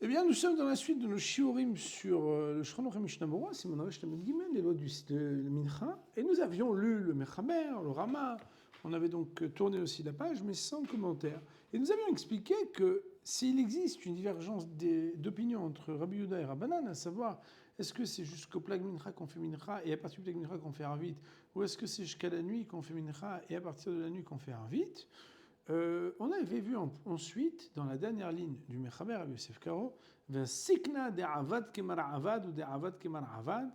Eh bien, nous sommes dans la suite de nos shiurim sur le Shulchan Aruch Mishnah Berurah, Siman Resh Lamed Gimel, les lois de Mincha, et nous avions lu le Mechaber, le Rama, on avait donc tourné aussi la page, mais sans commentaire. Et nous avions expliqué que s'il existe une divergence d'opinion entre Rabbi Yehuda et Rabbanan, à savoir, est-ce que c'est jusqu'au Plag Mincha qu'on fait Mincha et à partir du Plag Mincha qu'on fait Arvit, ou est-ce que c'est jusqu'à la nuit qu'on fait Mincha et à partir de la nuit qu'on fait Arvit, on avait vu ensuite, dans la dernière ligne du Mechaber, Rabbi Yosef Karo, Sikna de Avad Kemar Avad ou de Avad Kemar Avad.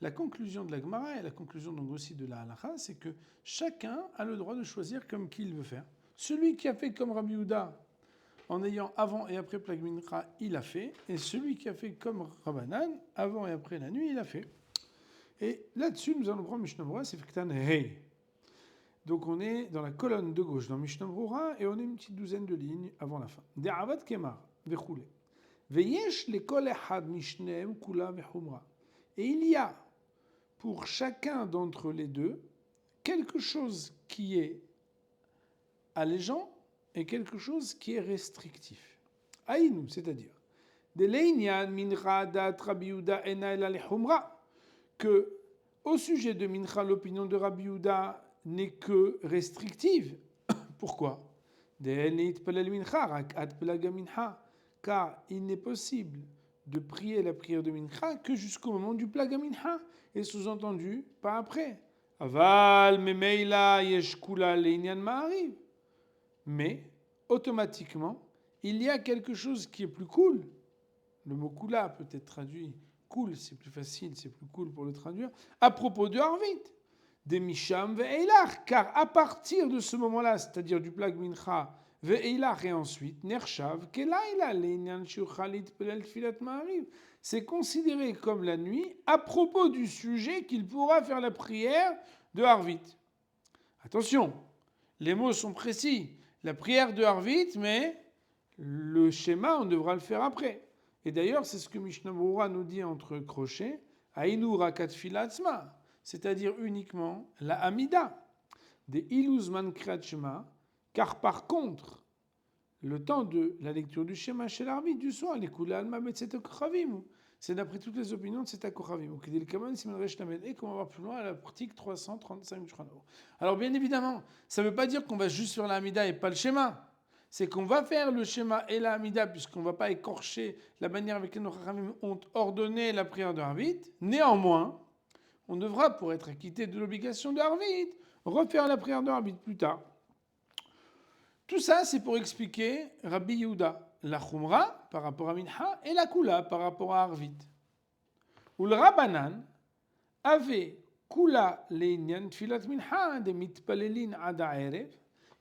La conclusion de la Gemara et la conclusion donc aussi de la Halacha, c'est que chacun a le droit de choisir comme qu'il veut faire. Celui qui a fait comme Rabbi Yehuda, en ayant avant et après Plag Mincha, il a fait. Et celui qui a fait comme Rabbanan, avant et après la nuit, il a fait. Et là-dessus, nous allons prendre Mishnah Berurah, c'est Fektan Hey. Donc on est dans la colonne de gauche dans Mishnah Berurah et on est une petite douzaine de lignes avant la fin. De'avad kemar vechule. Veyesh lekol echad mishneim kula vechumra. Et il y a pour chacun d'entre les deux quelque chose qui est allégeant et quelque chose qui est restrictif. Aïnou, c'est-à-dire de leinian mincha dat Rabbi Yehuda ena ela lechumra, que au sujet de mincha l'opinion de Rabbi Yehuda n'est que restrictive. Pourquoi? Car il n'est possible de prier la prière de Mincha que jusqu'au moment du Plaga Mincha, et sous-entendu, pas après. Aval, memeila, yeshkula, leinyan ma'ariv. Mais, automatiquement, il y a quelque chose qui est plus cool. Le mot kula peut être traduit cool, c'est plus facile, c'est plus cool pour le traduire, à propos de Harvit. Des Misham ve'eilach, car à partir de ce moment-là, c'est-à-dire du Plag Mincha ve'eilach et ensuite, Nershav, Kelaila, Leinyan Shuchalit Pelel Tfilat Ma'ariv, c'est considéré comme la nuit à propos du sujet qu'il pourra faire la prière de Harvit. Attention, les mots sont précis. La prière de Harvit, mais le schéma, on devra le faire après. Et d'ailleurs, c'est ce que Mishnah Berurah nous dit entre crochets, Aïnou Rakat Filatzma, c'est-à-dire uniquement la Amida, des Iluzman Kriyat Shema, car par contre, le temps de la lecture du schéma chez l'arbitre du soir, les Kula Alma Betset Kochavim, c'est d'après toutes les opinions de cet Kochavim. Et qu'on va voir plus loin à la pratique 335 du Shulchan Aruch. Alors bien évidemment, ça ne veut pas dire qu'on va juste sur la Amida et pas le schéma. C'est qu'on va faire le schéma et la Amida, puisqu'on ne va pas écorcher la manière avec laquelle nos Kochavim ont ordonné la prière de Harvit. Néanmoins, on devra, pour être acquitté de l'obligation de Harvit, refaire la prière de Harvit plus tard. Tout ça, c'est pour expliquer Rabbi Yehuda, la Chumra par rapport à Mincha et la Kula par rapport à Harvit. Où le Rabbanan avait Kula le'inyan tfilat Mincha de mitpalelin ad ha'erev.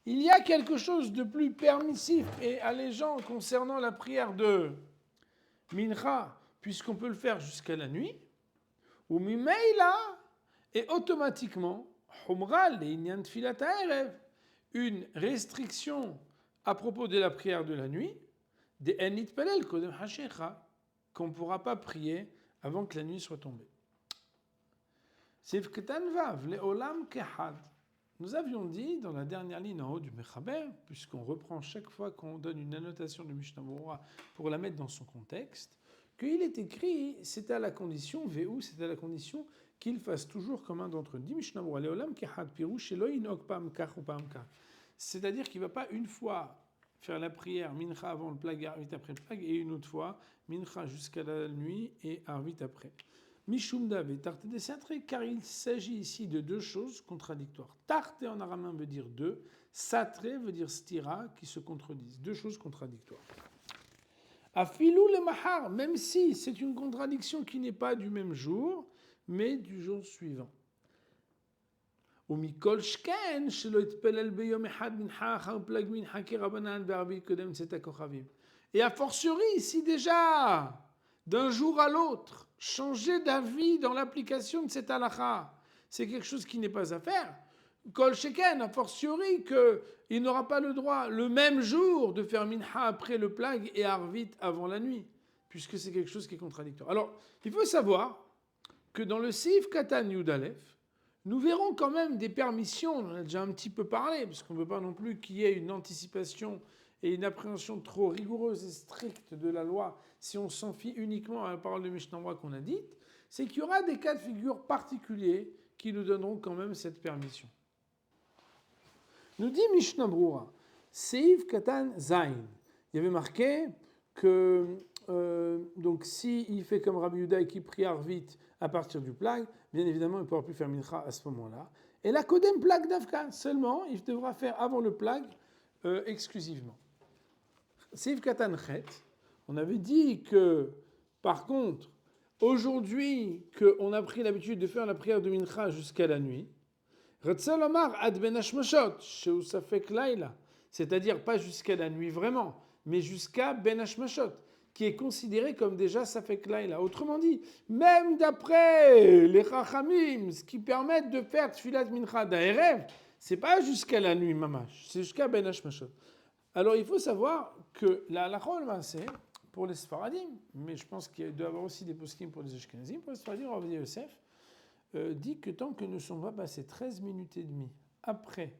Il y a quelque chose de plus permissif et allégeant concernant la prière de Mincha, puisqu'on peut le faire jusqu'à la nuit. Ou mimeila, et automatiquement, Humra le'inyan tfilat ha'erev, une restriction à propos de la prière de la nuit, des enit pelel kodem hashecha, qu'on ne pourra pas prier avant que la nuit soit tombée. Sivketan vav le'olam kehad. Nous avions dit dans la dernière ligne en haut du Mechaber, puisqu'on reprend chaque fois qu'on donne une annotation de Mishnah Berurah pour la mettre dans son contexte, qu'il est écrit, c'est à la condition, Véou, c'est à la condition qu'il fasse toujours comme un d'entre eux. Dit Mishnah Berurah, Leolam kehad pirouche shelo inok pam kach ou pam kach. C'est-à-dire qu'il ne va pas une fois faire la prière mincha avant le plag et arvit après le plag, et une autre fois mincha jusqu'à la nuit et arvit après. Mishumda ve tarte de satre, car il s'agit ici de deux choses contradictoires. Tarte en araméen veut dire deux, satre veut dire stira, qui se contredisent. Deux choses contradictoires. Afilou le mahar, même si c'est une contradiction qui n'est pas du même jour, mais du jour suivant. ומכל שכן שלא יתפלל ביום אחד מנחה אחר פלג מנחה כרבנן בערבית קודם צאת הכוכבים. Et a fortiori, si déjà, d'un jour à l'autre, changer d'avis dans l'application de cette halakha, c'est quelque chose qui n'est pas à faire. Kol sheken, a fortiori qu'il n'aura pas le droit le même jour de faire mincha après le plag et arvit avant la nuit, puisque c'est quelque chose qui est contradictoire. Alors, il faut savoir que dans le Sif Katan Yud Aleph, nous verrons quand même des permissions, on en a déjà un petit peu parlé, parce qu'on ne veut pas non plus qu'il y ait une anticipation et une appréhension trop rigoureuse et stricte de la loi, si on s'en fie uniquement à la parole de Mishnah Berurah qu'on a dite, c'est qu'il y aura des cas de figure particuliers qui nous donneront quand même cette permission. Nous dit Mishnah Berurah, Seif Katan Zain. Il y avait marqué que donc s'il fait comme Rabbi Yehuda et qu'il prie Arvit à partir du plag, bien évidemment il ne pourra plus faire mincha à ce moment-là. Et la Kodem plag d'Afkan, seulement il devra faire avant le plag exclusivement. Seif Katan Chet, on avait dit que par contre, aujourd'hui qu'on a pris l'habitude de faire la prière de mincha jusqu'à la nuit, Retzel Omar ad ben hashmashot, sheu safek laila, c'est-à-dire pas jusqu'à la nuit vraiment, mais jusqu'à ben hashmashot, qui est considéré comme déjà safek laila. Autrement dit, même d'après les chachamim, ce qui permet de faire tfilat mincha d'Aerev, c'est pas jusqu'à la nuit mamash, c'est jusqu'à ben hashmashot. Alors il faut savoir que la halakha c'est pour les Sfaradim, mais je pense qu'il doit y avoir aussi des poskim pour les Ashkenazim, pour les Sfaradim, Rav Yosef dit que tant que ne sont pas passés 13 minutes et demie après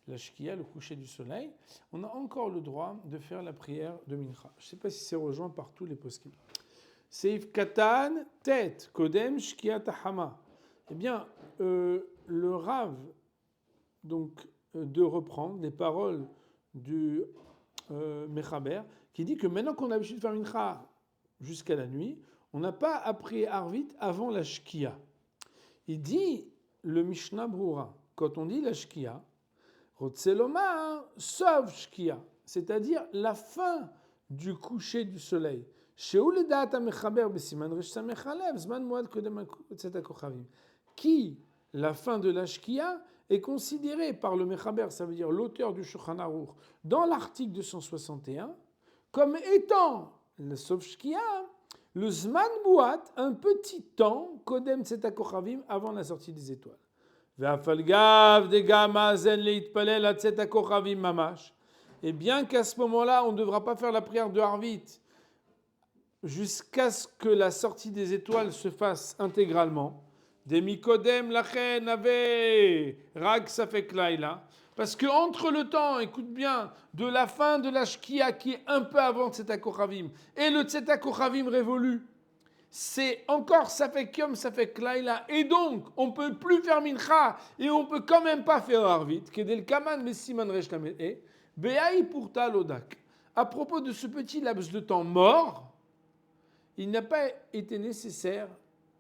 la shkia, le coucher du soleil, on a encore le droit de faire la prière de mincha. Je ne sais pas si c'est rejoint par tous les poskim. Seif katan tet kodem shkia tahama. Eh bien, le Rav donc de reprendre les paroles du Mechaber qui dit que maintenant qu'on a l'habitude de faire mincha jusqu'à la nuit, on n'a pas appris Arvit avant la shkia. Il dit, le Mishnah Berurah, quand on dit la shkia, Rotzelomar, sauf shkia, c'est-à-dire la fin du coucher du soleil. Qui, la fin de la shkia, est considérée par le Mechaber, ça veut dire l'auteur du Shulchan Aruch, dans l'article 261, comme étant le sauf shkia, le Zman Buat, un petit temps, Kodem Tzeta Kochavim, avant la sortie des étoiles. Ve'afalgav de Gamazen leitpalel à Tzeta Kochavim mamash. Et bien qu'à ce moment-là, on ne devra pas faire la prière de Harvit jusqu'à ce que la sortie des étoiles se fasse intégralement. Demi Kodem lachen ave rag safek laila. Parce que entre le temps, écoute bien, de la fin de la shkia qui est un peu avant Tzeta Kochavim et le Tzeta Kochavim révolu, c'est encore safek yom, safek laila, et donc on peut plus faire mincha et on peut quand même pas faire arvit. Kedel kaman mesiman resh lamet be'ai purta lodak. À propos de ce petit laps de temps mort, il n'a pas été nécessaire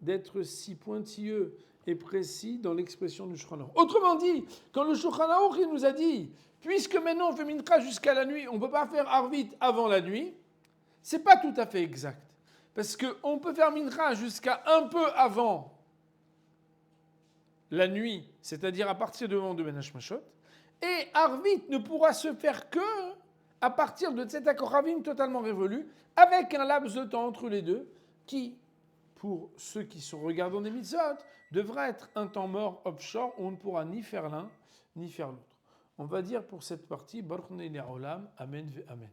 d'être si pointilleux et précis dans l'expression du Shulchan Aruch. Autrement dit, quand le Shulchan Aruch nous a dit, puisque maintenant on fait mincha jusqu'à la nuit, on ne peut pas faire arvit avant la nuit, c'est pas tout à fait exact. Parce qu'on peut faire mincha jusqu'à un peu avant la nuit, c'est-à-dire à partir du moment de Ben Hashmashot, et arvit ne pourra se faire que à partir de Tzeta Kochavim totalement révolu, avec un laps de temps entre les deux, qui, pour ceux qui sont regardants des mitzvot, devra être un temps mort offshore où on ne pourra ni faire l'un ni faire l'autre. On va dire pour cette partie, Baruch Ne'el Olam, Amen ve Amen.